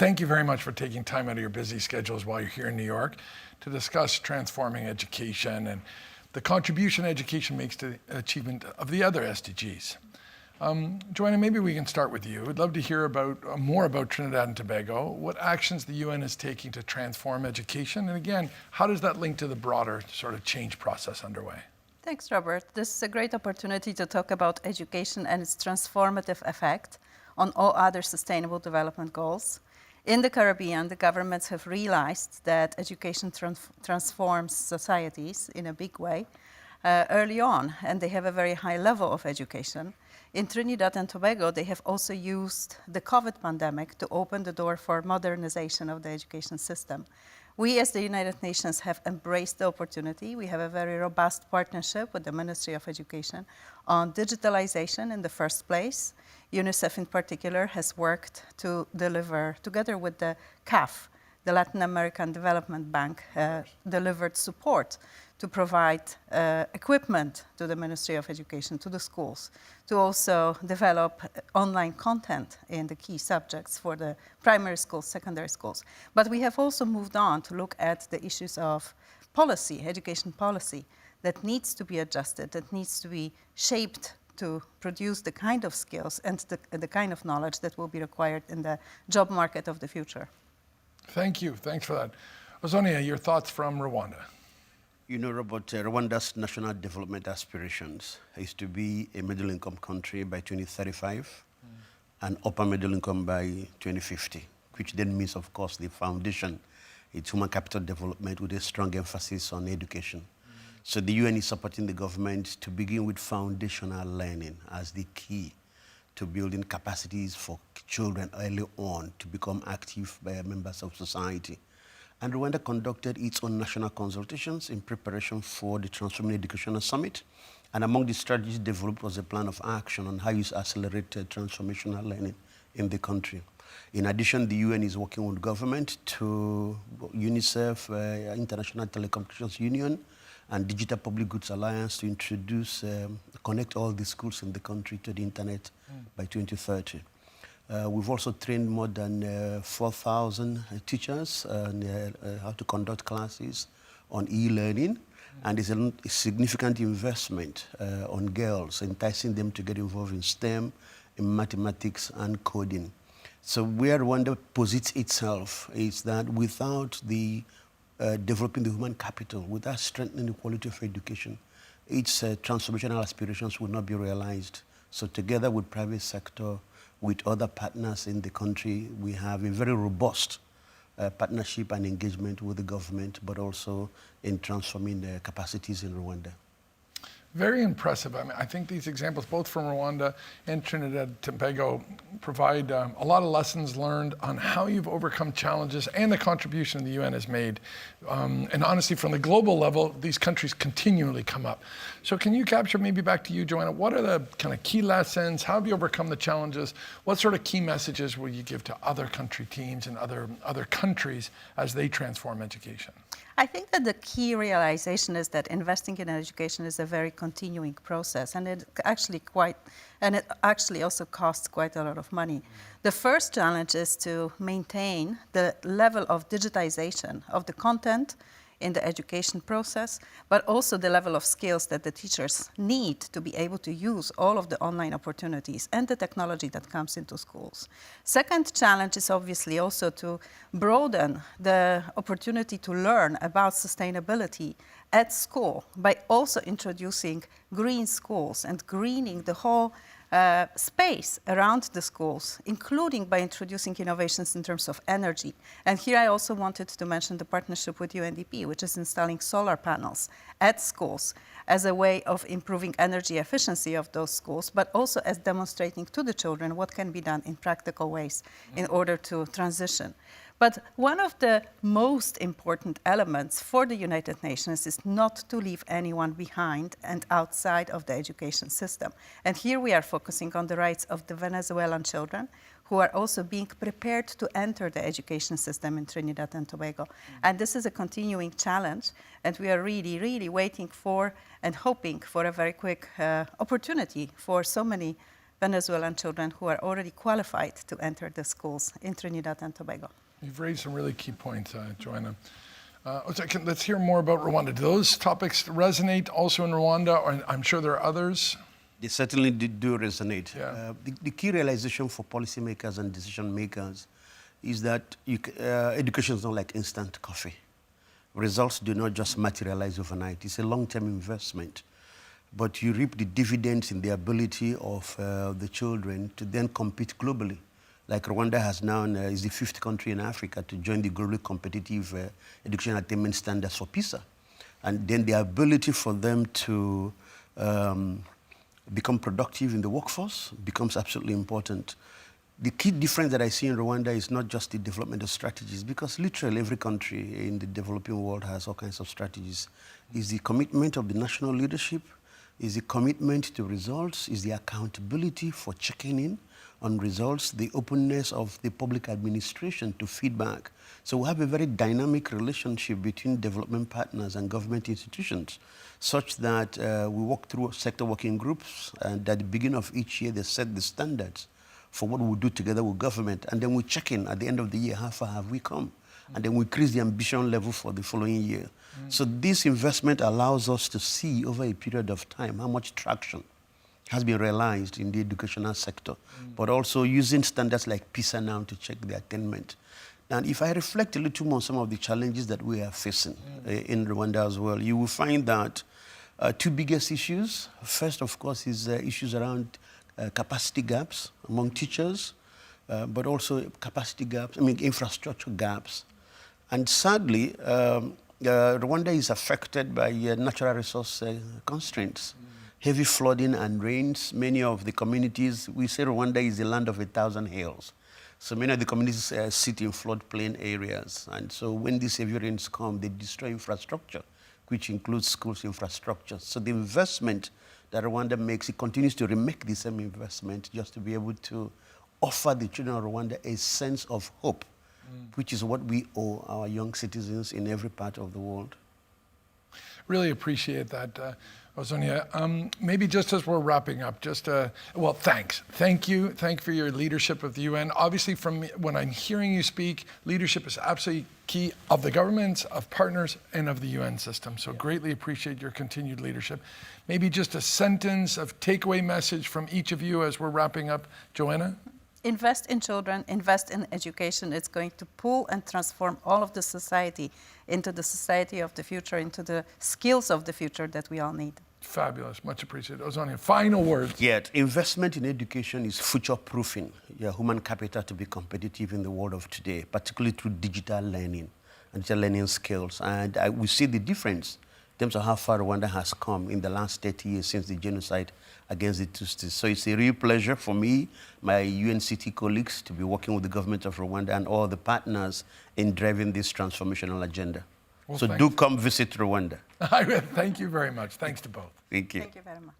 thank you very much for taking time out of your busy schedules while you're here in New York to discuss transforming education and the contribution education makes to the achievement of the other SDGs. Joanna, maybe we can start with you. I'd love to hear more about Trinidad and Tobago, what actions the UN is taking to transform education, and again, how does that link to the broader sort of change process underway? Thanks, Robert. This is a great opportunity to talk about education and its transformative effect on all other sustainable development goals. In the Caribbean, the governments have realized that education transforms societies in a big way early on, and they have a very high level of education. In Trinidad and Tobago, they have also used the COVID pandemic to open the door for modernization of the education system. We as the United Nations have embraced the opportunity. We have a very robust partnership with the Ministry of Education on digitalization in the first place. UNICEF in particular has worked to deliver, together with the CAF, the Latin American Development Bank, delivered support to provide equipment to the Ministry of Education, to the schools, to also develop online content in the key subjects for the primary schools, secondary schools. But we have also moved on to look at the issues of policy, education policy, that needs to be adjusted, that needs to be shaped to produce the kind of skills and the kind of knowledge that will be required in the job market of the future. Thank you. Thanks for that. Ozonnia, your thoughts from Rwanda. You know, Robert, Rwanda's national development aspirations is to be a middle-income country by 2035 and upper middle income by 2050, which then means, of course, the foundation, it's human capital development with a strong emphasis on education. So the UN is supporting the government to begin with foundational learning as the key to building capacities for children early on to become active members of society. And Rwanda conducted its own national consultations in preparation for the Transforming Educational Summit. And among the strategies developed was a plan of action on how you accelerate transformational learning in the country. In addition, the UN is working with government to UNICEF, International Telecommunications Union, and Digital Public Goods Alliance to introduce, connect all the schools in the country to the internet by 2030. We've also trained more than 4,000 teachers on how to conduct classes on e-learning, and there's a significant investment on girls, enticing them to get involved in STEM, in mathematics and coding. So where Rwanda posits itself is that without the developing the human capital, without strengthening the quality of education, its transformational aspirations will not be realized. So together with private sector, with other partners in the country, we have a very robust partnership and engagement with the government, but also in transforming the capacities in Rwanda. Very impressive. I mean, I think these examples, both from Rwanda and Trinidad and Tobago, provide a lot of lessons learned on how you've overcome challenges and the contribution the UN has made. And honestly, from the global level, these countries continually come up. So can you capture, maybe back to you, Joanna, what are the kind of key lessons? How have you overcome the challenges? What sort of key messages will you give to other country teams and other countries as they transform education? I think that the key realization is that investing in education is a very continuing process, and it actually also costs quite a lot of money. The first challenge is to maintain the level of digitization of the content in the education process, but also the level of skills that the teachers need to be able to use all of the online opportunities and the technology that comes into schools. Second challenge is obviously also to broaden the opportunity to learn about sustainability at school by also introducing green schools and greening the whole space around the schools, including by introducing innovations in terms of energy. And here I also wanted to mention the partnership with UNDP, which is installing solar panels at schools as a way of improving energy efficiency of those schools, but also as demonstrating to the children what can be done in practical ways in order to transition. But one of the most important elements for the United Nations is not to leave anyone behind and outside of the education system. And here we are focusing on the rights of the Venezuelan children who are also being prepared to enter the education system in Trinidad and Tobago. And this is a continuing challenge, and we are really, really waiting for and hoping for a very quick opportunity for so many Venezuelan children who are already qualified to enter the schools in Trinidad and Tobago. You've raised some really key points, Joanna. Let's hear more about Rwanda. Do those topics resonate also in Rwanda? Or I'm sure there are others. They certainly do resonate. Yeah. The key realization for policymakers and decision makers is that education is not like instant coffee. Results do not just materialize overnight. It's a long-term investment. But you reap the dividends in the ability of the children to then compete globally. Like Rwanda has now, is the 5th country in Africa to join the globally competitive education attainment standards for PISA. And then the ability for them to become productive in the workforce becomes absolutely important. The key difference that I see in Rwanda is not just the development of strategies, because literally every country in the developing world has all kinds of strategies. Is the commitment of the national leadership, is the commitment to results, is the accountability for checking in on results, the openness of the public administration to feedback. So we have a very dynamic relationship between development partners and government institutions, such that we work through sector working groups, and at the beginning of each year they set the standards for what we do together with government, and then we check in at the end of the year, how far have we come? And then we increase the ambition level for the following year. So this investment allows us to see over a period of time how much traction has been realized in the educational sector, but also using standards like PISA now to check the attainment. And if I reflect a little more on some of the challenges that we are facing in Rwanda as well, you will find that two biggest issues. First, of course, is issues around capacity gaps among teachers, but also capacity gaps, infrastructure gaps. And sadly, Rwanda is affected by natural resource constraints. Heavy flooding and rains. Many of the communities, we say Rwanda is the land of 1,000 hills. So many of the communities sit in floodplain areas. And so when these heavy rains come, they destroy infrastructure, which includes schools infrastructure. So the investment that Rwanda makes, it continues to remake the same investment just to be able to offer the children of Rwanda a sense of hope, which is what we owe our young citizens in every part of the world. Really appreciate that, Ozonnia. Maybe just as we're wrapping up, well, thanks. Thank you. Thank you for your leadership of the UN. Obviously, when I'm hearing you speak, leadership is absolutely key of the governments, of partners, and of the UN system. So greatly appreciate your continued leadership. Maybe just a sentence of takeaway message from each of you as we're wrapping up. Joanna? Invest in children, invest in education. It's going to pull and transform all of the society into the society of the future, into the skills of the future that we all need. Fabulous. Much appreciated. Ozonnia, final words. Yet, investment in education is future-proofing your human capital to be competitive in the world of today, particularly through digital learning and digital learning skills. And we see the difference in terms of how far Rwanda has come in the last 30 years since the genocide against the Tutsis. So it's a real pleasure for me, my UNCT colleagues, to be working with the government of Rwanda and all the partners in driving this transformational agenda. Well, so do come visit Rwanda. I will. Thank you very much. Thanks to both. Thank you. Thank you very much.